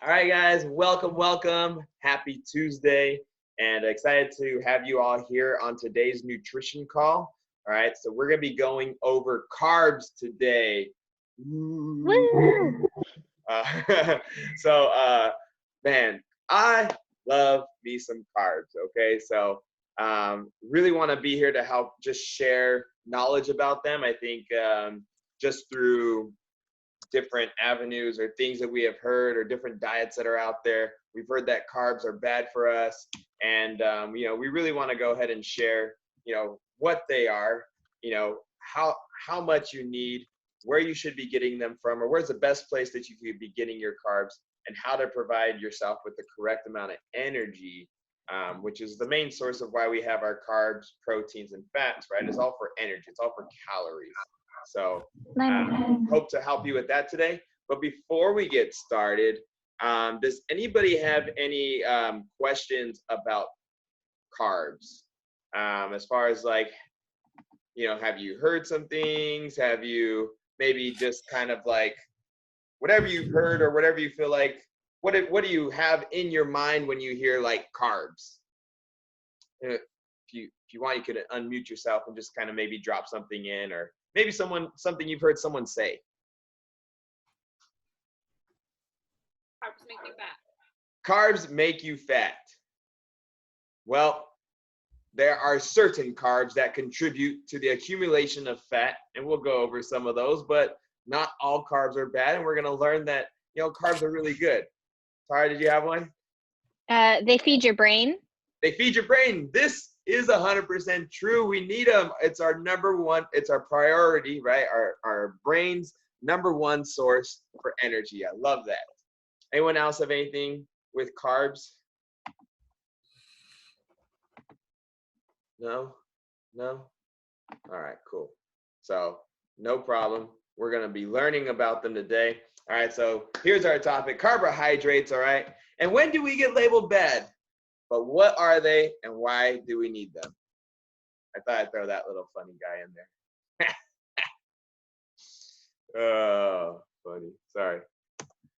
All right, guys, welcome. Happy Tuesday, and excited to have you all here on today's nutrition call. All right, so we're going to be going over carbs today. Woo! Uh, so, man, I love me some carbs. Okay, so really want to be here to help just share knowledge about them. I think just through different avenues or things that we have heard or different diets that are out there. We've heard that carbs are bad for us. And, we really want to go ahead and share, what they are, how much you need, where you should be getting them from, or where's the best place that you could be getting your carbs, and how to provide yourself with the correct amount of energy, which is the main source of why we have our carbs, proteins, and fats, right? It's all for energy. It's all for calories. So hope to help you with that today. But before we get started, does anybody have any questions about carbs? As far as like, have you heard some things? Have you maybe just kind of like whatever you've heard or whatever you feel like, what do you have in your mind when you hear like carbs? If you want, you could unmute yourself and just kind of maybe drop something in, or maybe something you've heard someone say. Carbs make you fat. Carbs make you fat. Well, there are certain carbs that contribute to the accumulation of fat, and we'll go over some of those, but not all carbs are bad, and we're going to learn that, carbs are really good. Tara, did you have one? They feed your brain. They feed your brain. This is 100% true. We need them. It's our number one, it's our priority, right? Our brain's number one source for energy. I love that. Anyone else have anything with carbs? No? All right, cool. So no problem. We're going to be learning about them today. All right, so here's our topic, carbohydrates, all right? And when do we get labeled bad? But what are they and why do we need them? I thought I'd throw that little funny guy in there. Oh, funny. Sorry.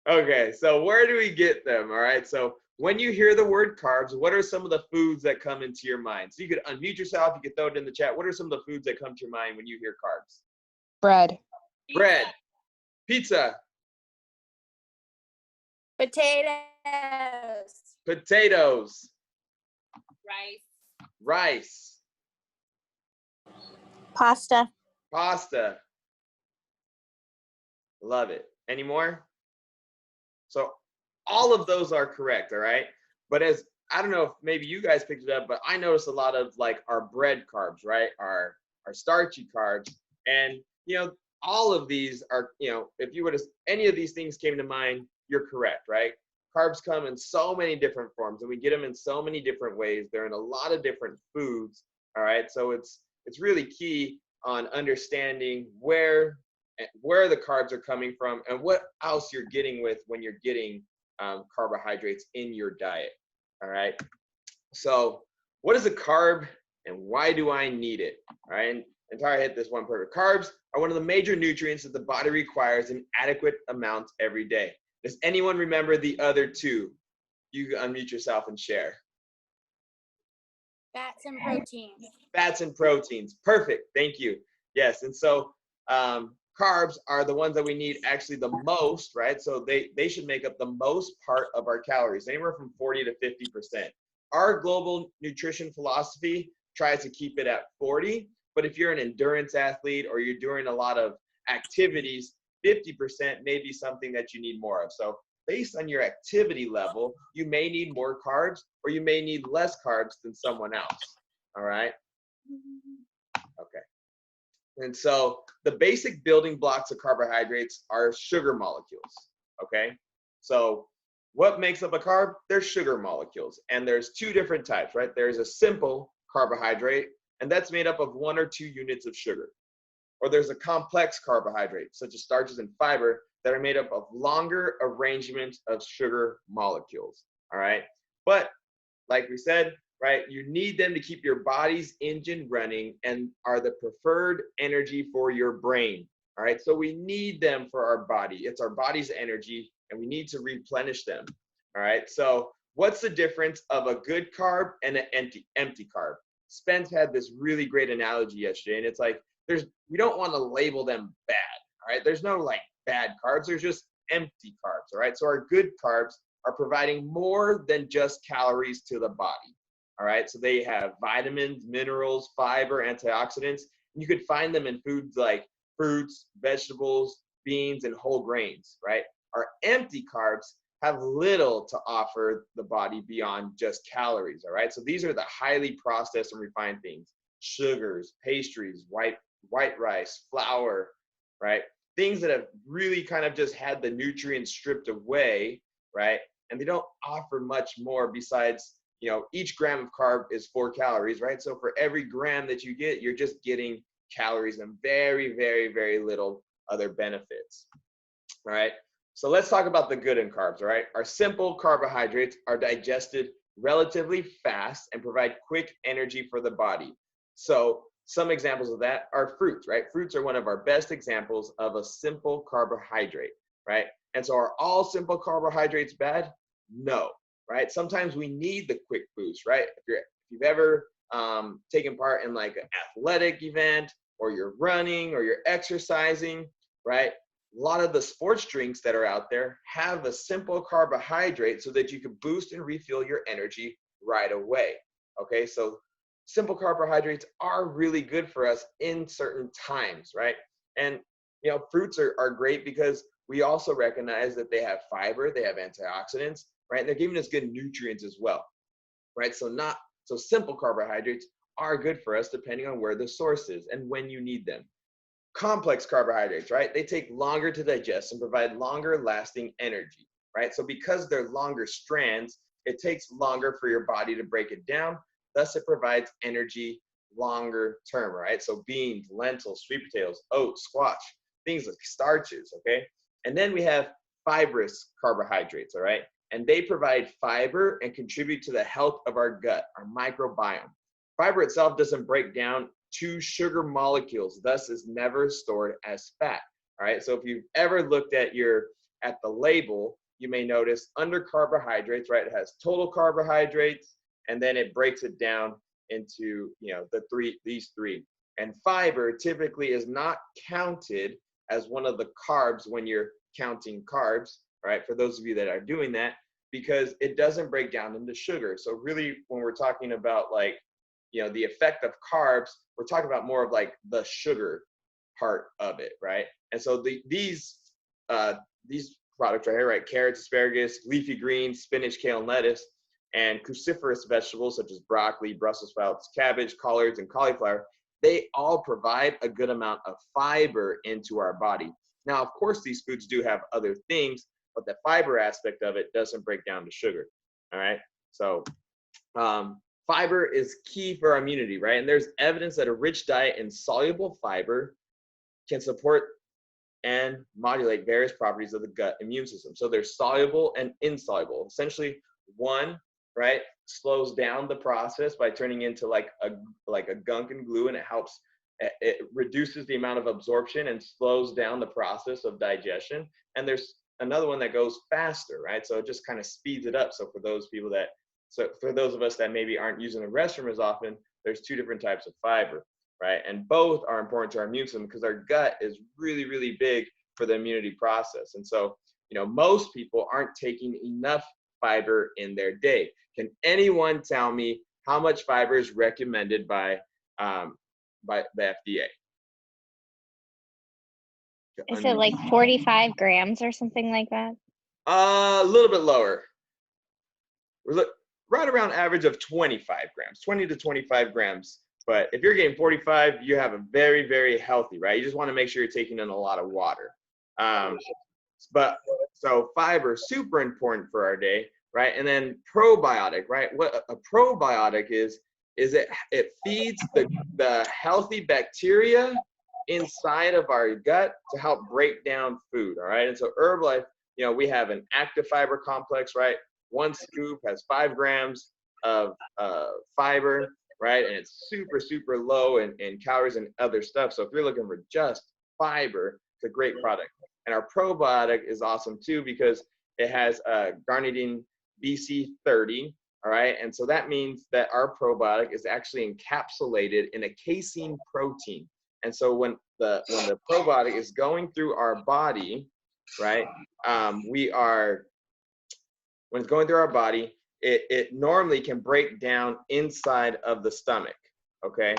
Okay, so where do we get them? All right, so when you hear the word carbs, what are some of the foods that come into your mind? So you could unmute yourself, you could throw it in the chat. What are some of the foods that come to your mind when you hear carbs? Bread. Bread. Pizza. Potatoes. Potatoes. Rice. Pasta. Pasta. Love it. Any more? So all of those are correct, all right? But I don't know if maybe you guys picked it up, but I noticed a lot of like our bread carbs, right? Our starchy carbs. And, all of these are, if you would have, any of these things came to mind, you're correct, right? Carbs come in so many different forms, and we get them in so many different ways. They're in a lot of different foods, all right? So it's really key on understanding where the carbs are coming from and what else you're getting with when you're getting carbohydrates in your diet, all right? So what is a carb and why do I need it, all right? And Tara hit this one perfect. Carbs are one of the major nutrients that the body requires in adequate amounts every day. Does anyone remember the other two? You can unmute yourself and share. Fats and proteins. Fats and proteins. Perfect. Thank you. Yes. And so carbs are the ones that we need actually the most, right? So they should make up the most part of our calories, anywhere from 40 to 50%. Our global nutrition philosophy tries to keep it at 40, but if you're an endurance athlete or you're doing a lot of activities, 50% may be something that you need more of. So based on your activity level, you may need more carbs or you may need less carbs than someone else, all right? Okay. And so the basic building blocks of carbohydrates are sugar molecules, okay? So what makes up a carb? There's sugar molecules, and there's two different types, right? There's a simple carbohydrate, and that's made up of 1 or 2 units of sugar. Or there's a complex carbohydrate, such as starches and fiber, that are made up of longer arrangements of sugar molecules, all right? But like we said, right, you need them to keep your body's engine running and are the preferred energy for your brain, all right? So we need them for our body. It's our body's energy, and we need to replenish them. All right. So what's the difference of a good carb and an empty carb? Spence had this really great analogy yesterday, and it's like we don't want to label them bad. All right. There's no like bad carbs. There's just empty carbs. All right. So our good carbs are providing more than just calories to the body. All right. So they have vitamins, minerals, fiber, antioxidants. You could find them in foods like fruits, vegetables, beans, and whole grains, right? Our empty carbs have little to offer the body beyond just calories, all right? So these are the highly processed and refined things: sugars, pastries, white rice, flour, right? Things that have really kind of just had the nutrients stripped away, right? And they don't offer much more besides, each gram of carb is 4 calories, right? So for every gram that you get, you're just getting calories and very, very, very little other benefits. All right. So let's talk about the good in carbs. All right. Our simple carbohydrates are digested relatively fast and provide quick energy for the body. So some examples of that are fruits, right? Fruits are one of our best examples of a simple carbohydrate, right? And so are all simple carbohydrates bad? No, right? Sometimes we need the quick boost, right? If you've ever taken part in like an athletic event, or you're running, or you're exercising, right? A lot of the sports drinks that are out there have a simple carbohydrate so that you can boost and refuel your energy right away. Okay, so simple carbohydrates are really good for us in certain times, right? And fruits are great because we also recognize that they have fiber, they have antioxidants, right? And they're giving us good nutrients as well, right? So simple carbohydrates are good for us depending on where the source is and when you need them. Complex carbohydrates, right? They take longer to digest and provide longer lasting energy, right? So because they're longer strands, it takes longer for your body to break it down. Thus, it provides energy longer term, right? So beans, lentils, sweet potatoes, oats, squash, things like starches, okay? And then we have fibrous carbohydrates, all right? And they provide fiber and contribute to the health of our gut, our microbiome. Fiber itself doesn't break down to sugar molecules, thus is never stored as fat. All right. So if you've ever looked at the label, you may notice under carbohydrates, right? It has total carbohydrates, and then it breaks it down into these three. And fiber typically is not counted as one of the carbs when you're counting carbs, right? For those of you that are doing that, because it doesn't break down into sugar. So really, when we're talking about like the effect of carbs, we're talking about more of like the sugar part of it, right? And so these products right here, right? Carrots, asparagus, leafy greens, spinach, kale, and lettuce, and cruciferous vegetables such as broccoli, Brussels sprouts, cabbage, collards, and cauliflower, they all provide a good amount of fiber into our body. Now, of course, these foods do have other things, but the fiber aspect of it doesn't break down to sugar, all right? So fiber is key for our immunity, right? And there's evidence that a rich diet in soluble fiber can support and modulate various properties of the gut immune system. So there's soluble and insoluble. Essentially, one, right, slows down the process by turning into like a gunk and glue, and it reduces the amount of absorption and slows down the process of digestion. And there's another one that goes faster, right? So it just kind of speeds it up. So for those of us that maybe aren't using the restroom as often, there's 2 different types of fiber, right? And both are important to our immune system because our gut is really, really big for the immunity process. And so, most people aren't taking enough fiber in their day. Can anyone tell me how much fiber is recommended by the FDA? Is it like 45 grams or something like that? A little bit lower. We're right around average of 25 grams, 20 to 25 grams. But if you're getting 45, you have a very, very healthy, right? You just want to make sure you're taking in a lot of water. But so fiber, super important for our day, right? And then probiotic, right? What a probiotic is it feeds the healthy bacteria inside of our gut to help break down food, all right? And so Herbalife, we have an active fiber complex, right? 1 scoop has 5 grams of fiber, right? And it's super, super low in calories and other stuff. So if you're looking for just fiber, it's a great product. And our probiotic is awesome too because it has guanidine BC30. All right, and so that means that our probiotic is actually encapsulated in a casein protein. And so when the probiotic is going through our body, right, we are when it's going through our body, it normally can break down inside of the stomach. Okay,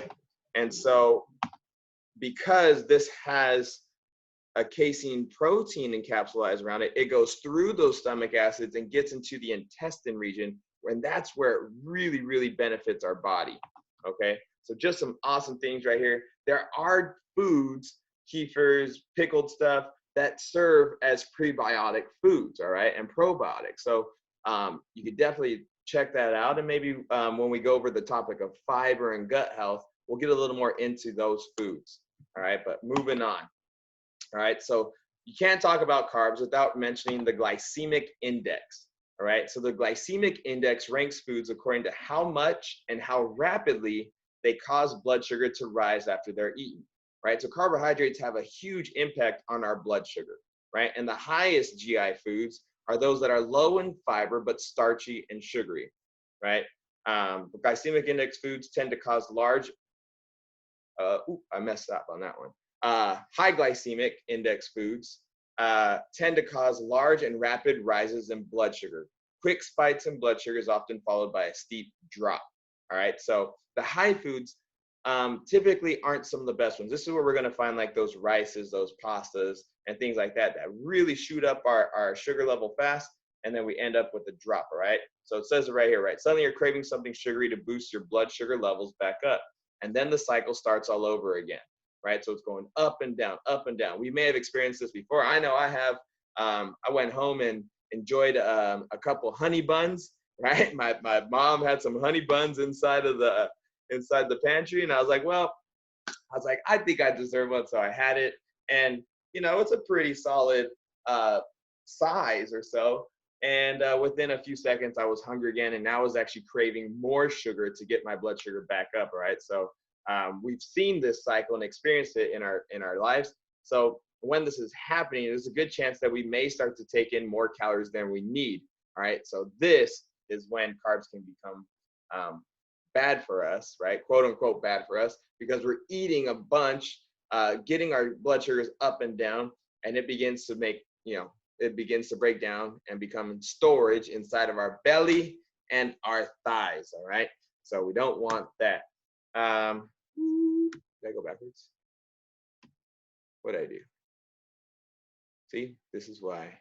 and so because this has a casein protein encapsulated around it, it goes through those stomach acids and gets into the intestine region, and that's where it really, really benefits our body. Okay, so just some awesome things right here. There are foods, kefirs, pickled stuff, that serve as prebiotic foods, all right, and probiotics. So you could definitely check that out, and maybe when we go over the topic of fiber and gut health, we'll get a little more into those foods. All right, but moving on. All right, so you can't talk about carbs without mentioning the glycemic index. All right, so the glycemic index ranks foods according to how much and how rapidly they cause blood sugar to rise after they're eaten. Right, so carbohydrates have a huge impact on our blood sugar. Right, and the highest GI foods are those that are low in fiber but starchy and sugary. Right, glycemic index foods tend to cause large. I messed up on that one. High glycemic index foods tend to cause large and rapid rises in blood sugar. Quick spikes in blood sugar is often followed by a steep drop. All right, so the high foods typically aren't some of the best ones. This is where we're going to find like those rices, those pastas, and things like that that really shoot up our sugar level fast, and then we end up with a drop. All right, so it says it right here, right? Suddenly you're craving something sugary to boost your blood sugar levels back up, and then the cycle starts all over again. Right, so it's going up and down, up and down. We may have experienced this before. I know I have. I went home and enjoyed a couple honey buns. Right, my mom had some honey buns inside the pantry, and I was like, well, I think I deserve one, so I had it, and it's a pretty solid size or so. And within a few seconds, I was hungry again, and now I was actually craving more sugar to get my blood sugar back up. All right, so we've seen this cycle and experienced it in our lives. So when this is happening, there's a good chance that we may start to take in more calories than we need. All right, so this is when carbs can become bad for us, right? Quote unquote bad for us, because we're eating a bunch, getting our blood sugars up and down, and it begins to make, it begins to break down and become storage inside of our belly and our thighs. All right, so we don't want that. Did I go backwards? What did I do? See, this is why.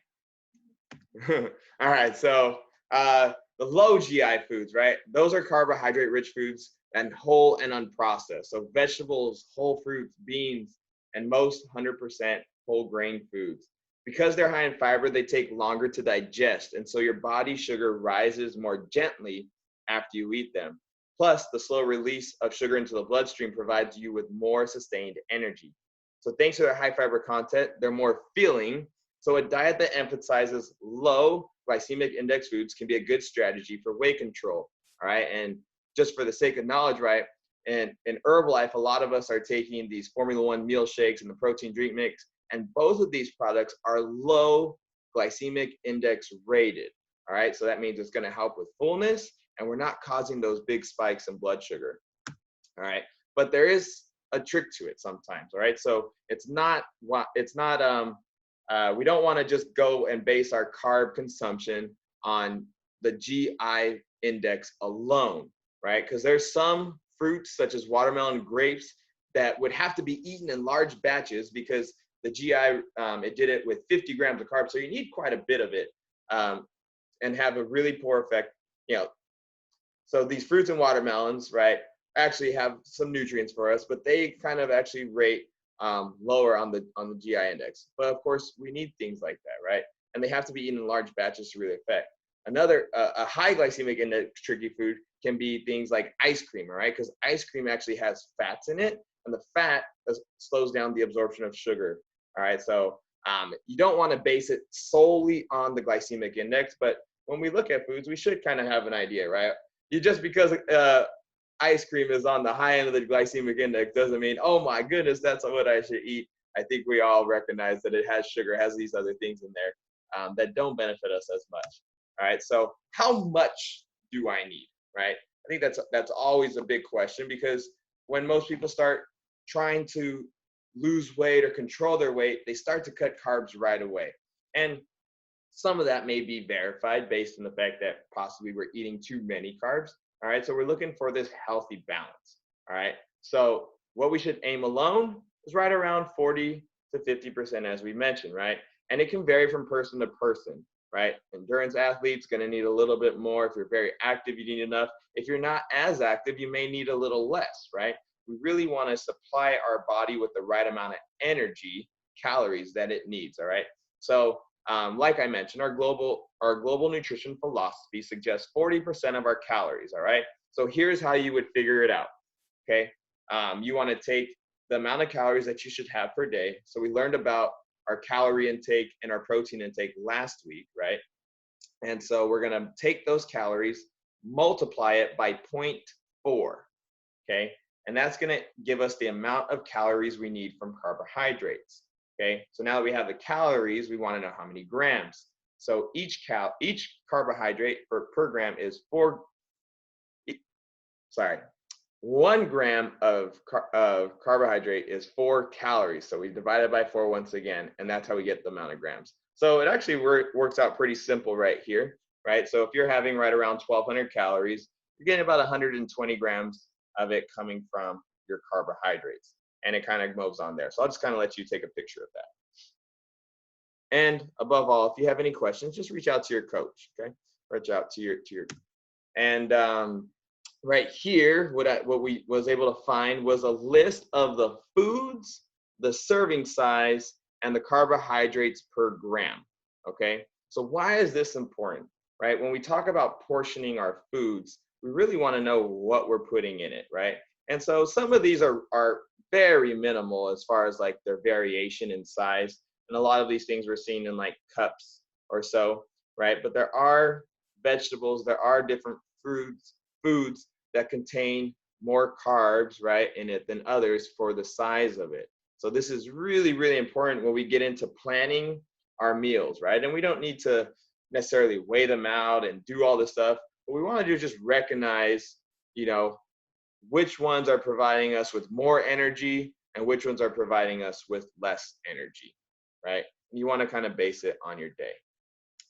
All right, so the low GI foods, right? Those are carbohydrate-rich foods and whole and unprocessed. So vegetables, whole fruits, beans, and most 100% whole grain foods. Because they're high in fiber, they take longer to digest, and so your body sugar rises more gently after you eat them. Plus, the slow release of sugar into the bloodstream provides you with more sustained energy. So thanks to their high fiber content, they're more filling. So a diet that emphasizes low glycemic index foods can be a good strategy for weight control. All right, and just for the sake of knowledge, right, and in Herbalife, a lot of us are taking these Formula One meal shakes and the protein drink mix, and both of these products are low glycemic index rated. All right, so that means it's going to help with fullness, and we're not causing those big spikes in blood sugar. All right, but there is a trick to it sometimes. All right, so we don't want to just go and base our carb consumption on the GI index alone, right? Because there's some fruits such as watermelon and grapes that would have to be eaten in large batches because the GI, it did it with 50 grams of carbs, so you need quite a bit of it and have a really poor effect, So these fruits and watermelons, right, actually have some nutrients for us, but they kind of actually rate lower on the GI index. But of course, we need things like that, right? And they have to be eaten in large batches to really affect. Another, a high glycemic index tricky food can be things like ice cream, right? Because ice cream actually has fats in it, and the fat slows down the absorption of sugar. All right, so you don't want to base it solely on the glycemic index, but when we look at foods, we should kind of have an idea, right? Just because ice cream is on the high end of the glycemic index doesn't mean, oh my goodness, that's what I should eat. I think we all recognize that it has sugar, has these other things in there. that don't benefit us as much. All right, so how much do I need, right? I think that's always a big question, because when most people start trying to lose weight or control their weight, they start to cut carbs right away. And some of that may be verified based on the fact that possibly we're eating too many carbs. All right, so we're looking for this healthy balance. All right, so what we should aim alone is right around 40 to 50%, as we mentioned, right? And it can vary from person to person, right? Endurance athletes going to need a little bit more. If you're very active, you need enough. If you're not as active, you may need a little less, right? We really want to supply our body with the right amount of energy, calories that it needs, all right? So like I mentioned, our global nutrition philosophy suggests 40% of our calories, all right? So here's how you would figure it out, okay? You want to take the amount of calories that you should have per day. So we learned about our calorie intake and our protein intake last week, right? And so we're going to take those calories, multiply it by 0.4, okay? And that's going to give us the amount of calories we need from carbohydrates. Okay, so now that we have the calories, we want to know how many grams. So each carbohydrate per gram is 1 gram of carbohydrate is 4 calories. So we divide it by 4 once again, and that's how we get the amount of grams. So it actually works out pretty simple right here, right? So if you're having right around 1,200 calories, you're getting about 120 grams of it coming from your carbohydrates. And it kind of moves on there. So I'll just kind of let you take a picture of that. And above all, if you have any questions, just reach out to your coach, okay? Reach out to your and right here, what we was able to find was a list of the foods, the serving size, and the carbohydrates per gram, okay? So why is this important, right? When we talk about portioning our foods, we really want to know what we're putting in it, right? And so some of these are very minimal as far as like their variation in size. And a lot of these things we're seeing in like cups or so, right? But there are vegetables, there are different foods that contain more carbs, right, in it than others for the size of it. So this is really, really important when we get into planning our meals, right? And we don't need to necessarily weigh them out and do all this stuff. What we want to do is just recognize, you know, which ones are providing us with more energy and which ones are providing us with less energy, right? You want to kind of base it on your day.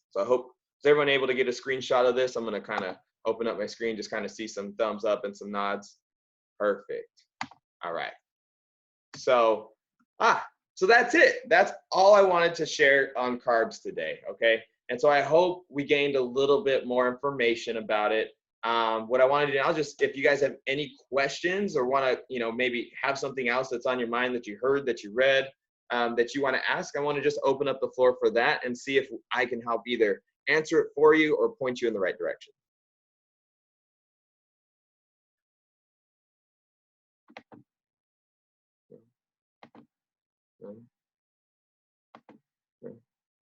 So I hope, is everyone able to get a screenshot of this? I'm going to kind of open up my screen, just kind of see some thumbs up and some nods. Perfect. All right. So that's it. That's all I wanted to share on carbs today, okay? And so I hope we gained a little bit more information about it. What I want to do now, just if you guys have any questions or want to, you know, maybe have something else that's on your mind that you heard, that you read, that you want to ask, I want to just open up the floor for that and see if I can help either answer it for you or point you in the right direction.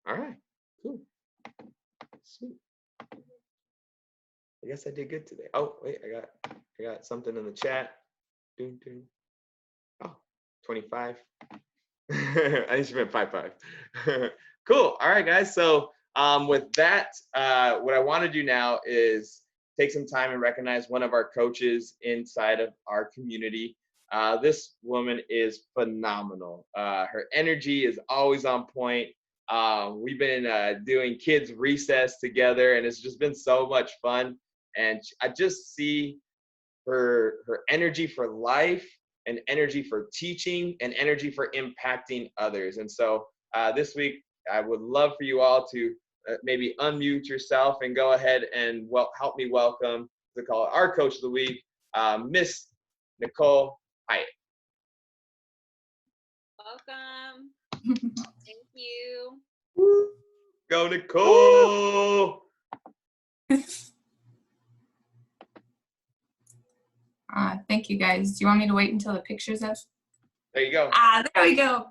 All right, cool, sweet. I guess I did good today. Oh, wait, I got something in the chat. Oh, 25. I think she meant 5. Cool. All right, guys. So with that, what I want to do now is take some time and recognize one of our coaches inside of our community. This woman is phenomenal. Her energy is always on point. We've been doing kids recess together, and it's just been so much fun. And I just see her energy for life, and energy for teaching, and energy for impacting others. And so this week, I would love for you all to maybe unmute yourself and go ahead and help me welcome to call it our Coach of the Week, Miss Nicole Hyatt. Welcome. Thank you. Woo. Go Nicole! Thank you guys. Do you want me to wait until the picture's up? There you go. There we go.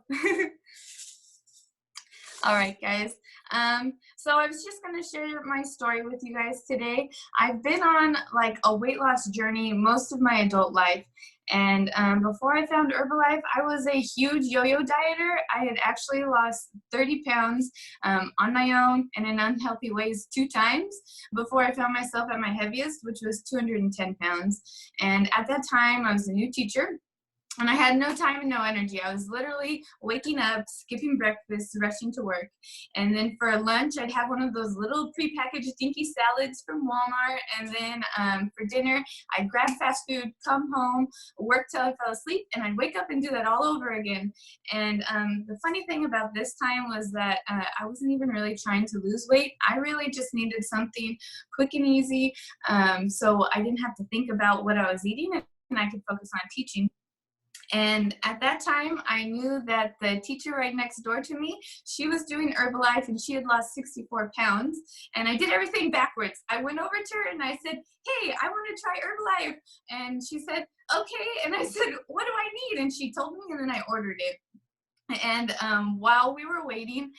All right, guys. So I was just going to share my story with you guys today. I've been on like a weight loss journey most of my adult life. And before I found Herbalife, I was a huge yo-yo dieter. I had actually lost 30 pounds on my own and in unhealthy ways 2 times before I found myself at my heaviest, which was 210 pounds. And at that time, I was a new teacher. And I had no time and no energy. I was literally waking up, skipping breakfast, rushing to work. And then for lunch, I'd have one of those little prepackaged dinky salads from Walmart. And then for dinner, I'd grab fast food, come home, work till I fell asleep, and I'd wake up and do that all over again. And the funny thing about this time was that I wasn't even really trying to lose weight. I really just needed something quick and easy, so I didn't have to think about what I was eating, and I could focus on teaching. And at that time, I knew that the teacher right next door to me, she was doing Herbalife and she had lost 64 pounds. And I did everything backwards. I went over to her and I said, hey, I want to try Herbalife. And she said, okay. And I said, what do I need? And she told me, and then I ordered it. And while we were waiting,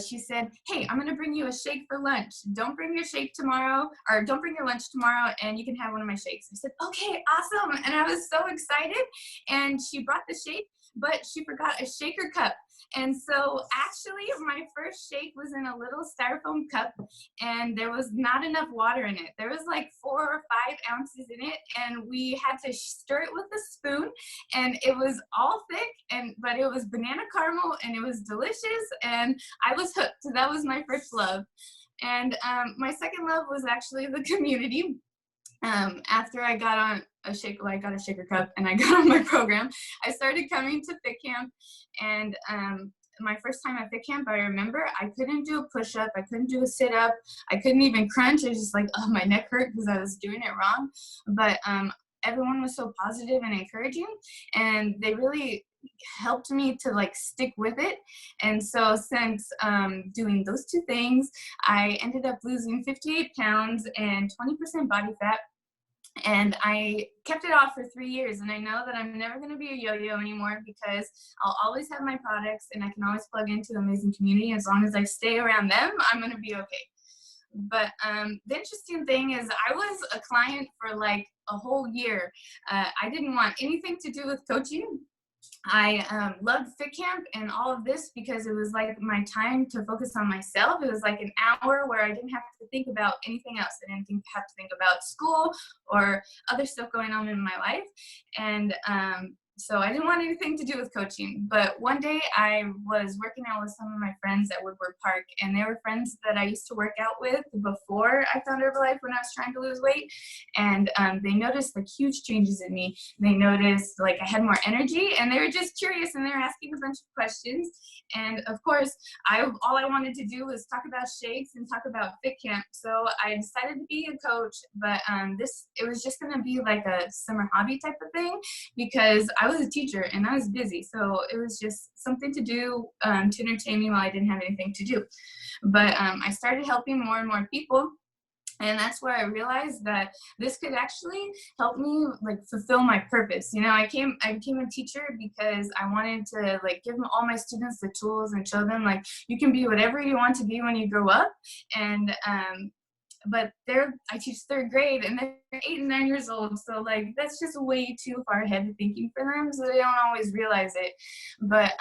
she said, hey, I'm going to bring you a shake for lunch. Don't bring your shake tomorrow, or don't bring your lunch tomorrow, and you can have one of my shakes. I said, okay, awesome. And I was so excited. And she brought the shake, but she forgot a shaker cup. And so actually my first shake was in a little styrofoam cup, and there was not enough water in it. There was like 4 or 5 ounces in it, and we had to stir it with a spoon, and it was all thick, but it was banana caramel, and it was delicious, and I was hooked. So that was my first love. And my second love was actually the community. After I got on I got a shaker cup and I got on my program, I started coming to fit camp. And my first time at fit camp, I remember I couldn't do a push-up, I couldn't do a sit-up, I couldn't even crunch. I was just like, oh, my neck hurt because I was doing it wrong. But everyone was so positive and encouraging, and they really helped me to like stick with it. And so since doing those 2 things, I ended up losing 58 pounds and 20% body fat. And I kept it off for 3 years. And I know that I'm never going to be a yo-yo anymore, because I'll always have my products and I can always plug into an amazing community. As long as I stay around them, I'm going to be okay. But the interesting thing is I was a client for like a whole year. I didn't want anything to do with coaching. I loved fit camp and all of this because it was like my time to focus on myself. It was like an hour where I didn't have to think about anything else. I didn't have to think about school or other stuff going on in my life. And so I didn't want anything to do with coaching. But one day I was working out with some of my friends at Woodward Park, and they were friends that I used to work out with before I found Herbalife when I was trying to lose weight. And they noticed like huge changes in me. They noticed like I had more energy, and they were just curious, and they were asking a bunch of questions. And of course, all I wanted to do was talk about shakes and talk about fit camp. So I decided to be a coach, but it was just gonna be like a summer hobby type of thing, because I was a teacher and I was busy. So it was just something to do to entertain me while I didn't have anything to do. But I started helping more and more people. And that's where I realized that this could actually help me like fulfill my purpose. You know, I became a teacher because I wanted to like give all my students the tools and show them like you can be whatever you want to be when you grow up. And but I teach 3rd grade, and they're 8 and 9 years old. So like that's just way too far ahead of thinking for them. So they don't always realize it. But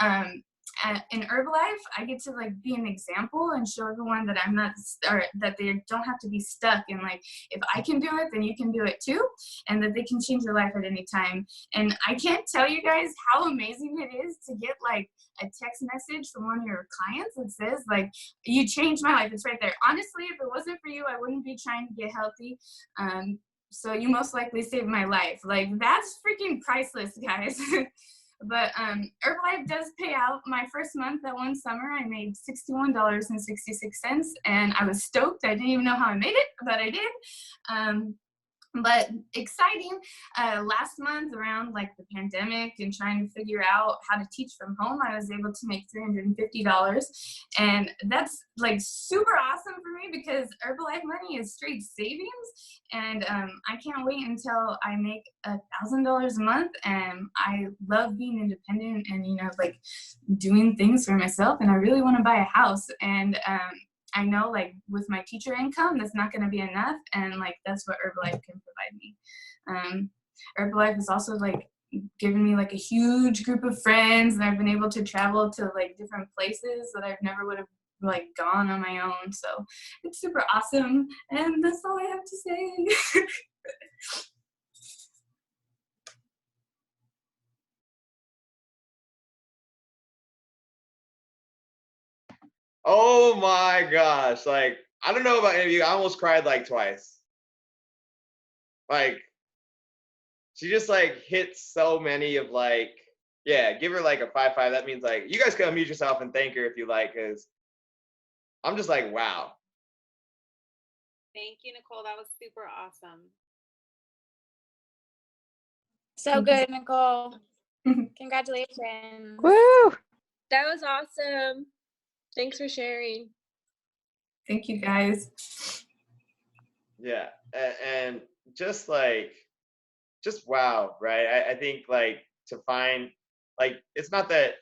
in Herbalife, I get to like be an example and show everyone that I'm not, or that they don't have to be stuck. And like, if I can do it, then you can do it too. And that they can change their life at any time. And I can't tell you guys how amazing it is to get like a text message from one of your clients that says like, you changed my life. It's right there. Honestly, if it wasn't for you, I wouldn't be trying to get healthy. So you most likely saved my life. Like that's freaking priceless, guys. But Herbalife does pay out. My first month that one summer, I made $61.66, and I was stoked. I didn't even know how I made it, but I did. But exciting, last month around like the pandemic and trying to figure out how to teach from home, I was able to make $350. And that's like super awesome for me because Herbalife money is straight savings. And I can't wait until I make $1,000 a month. And I love being independent and, you know, like doing things for myself. And I really want to buy a house. And I know like with my teacher income, that's not going to be enough. And like, that's what Herbalife can provide me. Herbalife has also like given me like a huge group of friends, and I've been able to travel to like different places that I've never would have like gone on my own. So it's super awesome. And that's all I have to say. Oh my gosh. Like, I don't know about any of you. I almost cried like twice. Like, she just like hits so many of like, yeah, give her like a 5-5. That means like, you guys can unmute yourself and thank her if you like, because I'm just like, wow. Thank you, Nicole. That was super awesome. So good, Nicole. Congratulations. Woo! That was awesome. Thanks for sharing. Thank you guys. Yeah. And just like, just wow, right? I think like to find, like, it's not that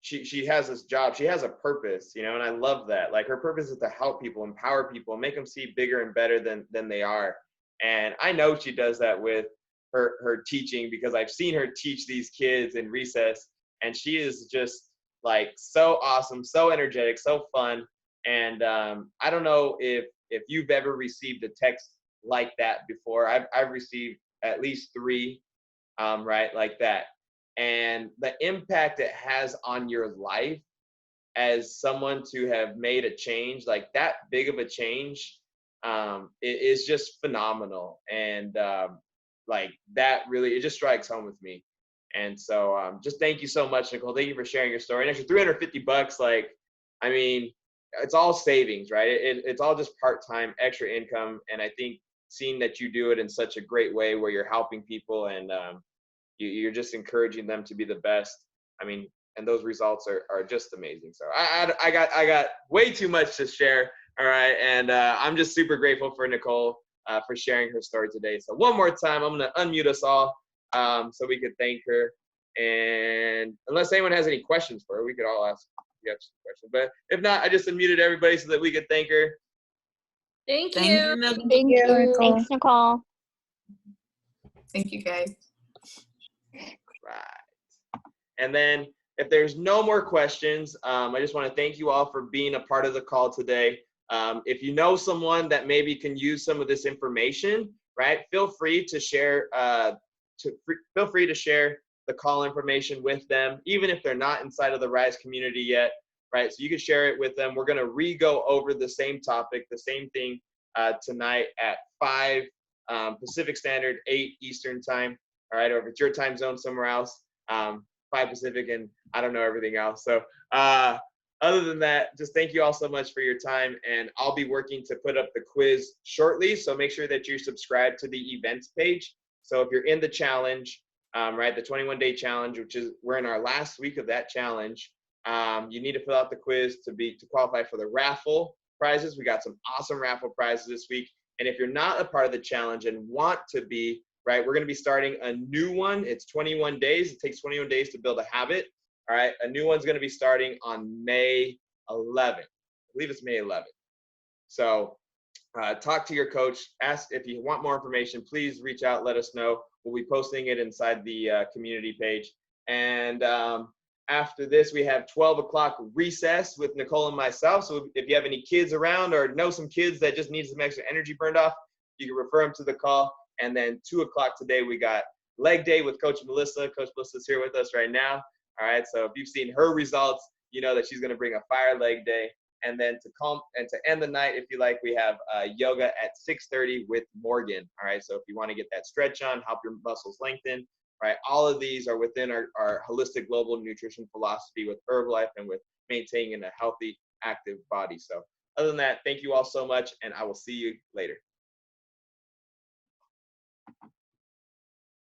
she has this job, she has a purpose, you know, and I love that. Like, her purpose is to help people, empower people, make them see bigger and better than they are. And I know she does that with her teaching, because I've seen her teach these kids in recess, and she is just like so awesome, so energetic, so fun. And I don't know if you've ever received a text like that before. I've received at least 3, right, like that. And the impact it has on your life as someone to have made a change, like that big of a change, it is just phenomenal. And like that really, it just strikes home with me. And so just thank you so much, Nicole. Thank you for sharing your story. And actually $350, like, I mean, it's all savings, right? It's all just part-time extra income. And I think seeing that you do it in such a great way where you're helping people and you're just encouraging them to be the best. I mean, and those results are just amazing. So I got way too much to share. All right. And I'm just super grateful for Nicole for sharing her story today. So one more time, I'm going to unmute us all so we could thank her. And unless anyone has any questions for her, we could all ask questions. But if not, I just unmuted everybody so that we could thank her. Thank you. Thank you. Thanks, Nicole. Thank you guys. Right. And then if there's no more questions, I just want to thank you all for being a part of the call today. If you know someone that maybe can use some of this information, right, feel free to share the call information with them, even if they're not inside of the RISE community yet, right? So you can share it with them. We're going to re-go over the same topic, the same thing tonight at 5 Pacific Standard, 8 Eastern time. All right, or if it's your time zone somewhere else, 5 Pacific, and I don't know everything else. So other than that, just thank you all so much for your time, and I'll be working to put up the quiz shortly. So make sure that you're subscribed to the events page. So if you're in the challenge, right, the 21-day challenge, which is we're in our last week of that challenge, you need to fill out the quiz to qualify for the raffle prizes. We got some awesome raffle prizes this week. And if you're not a part of the challenge and want to be, right, we're going to be starting a new one. It's 21 days. It takes 21 days to build a habit. All right. A new one's going to be starting on May 11th. I believe it's May 11th. So talk to your coach. Ask if you want more information. Please reach out. Let us know. We'll be posting it inside the community page. And after this, we have 12 o'clock recess with Nicole and myself. So if you have any kids around or know some kids that just need some extra energy burned off, you can refer them to the call. And then 2 o'clock today, we got leg day with Coach Melissa. Coach Melissa's here with us right now. All right. So if you've seen her results, you know that she's going to bring a fire leg day. And then to end the night, if you like, we have yoga at 6:30 with Morgan. All right. So if you want to get that stretch on, help your muscles lengthen, right? All of these are within our holistic global nutrition philosophy with Herbalife and with maintaining a healthy, active body. So other than that, thank you all so much, and I will see you later.